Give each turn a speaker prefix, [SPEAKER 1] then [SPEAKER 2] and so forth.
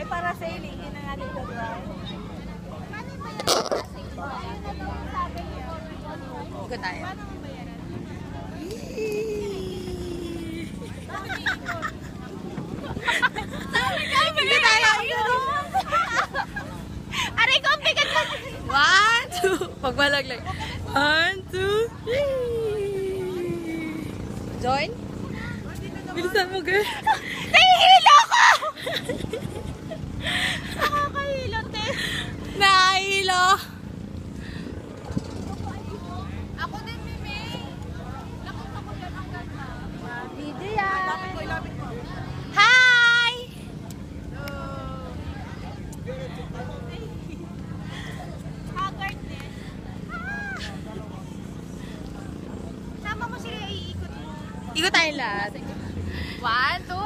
[SPEAKER 1] May parasailing, yun ang ating gagawin. Paano yung bayaran ng parasailing? Ayun na daw ang sabi niyo.
[SPEAKER 2] Huwag tayo.
[SPEAKER 1] Paano ang bayaran?
[SPEAKER 2] Hindi tayo.
[SPEAKER 1] Aray ko, ang bigat na.
[SPEAKER 2] 1, 2. Pagbalaglag. 1, 2, 3. Join? Bilisan mo, girl.
[SPEAKER 1] Nahihilo ko! Nakakahilo, te.
[SPEAKER 2] Nahilo.
[SPEAKER 1] Ako din, Mimi. Lakot ako yan ang ganda. Video yan. Lapit ko.
[SPEAKER 2] Hi!
[SPEAKER 1] Haggard din. Sama mo sila iikot mo.
[SPEAKER 2] Ikot tayo lahat.
[SPEAKER 1] 1, 2,